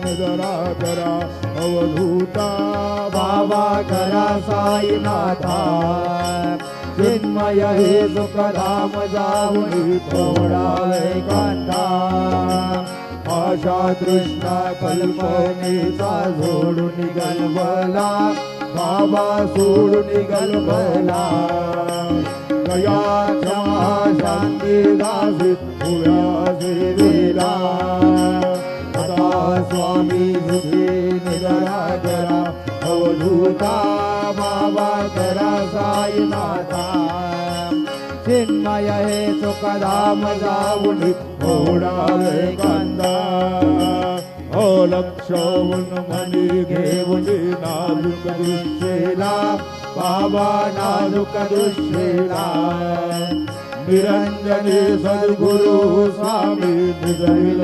निधरा करा अवधूता बाबा करा साईनाथा चिन्मय हे सुखधाम जाऊनी थोडा वैकांता आशा तृष्णा कल्पनेचा जोडून गलबला बाबा सोडून गलबला दया क्षमा शांती दासित भूया सेवेला आता स्वामी सुखी निधरा करा अवधूता बाबा करा साईनाथा चिन्मय हे सुखधाम जाऊन थोडा वैकांता लक्षवून मनी घेऊन नाजुक दृष्टीला बाबा नाजुक दृष्टीला निरंजनी सद्गुरु स्वामी निजविल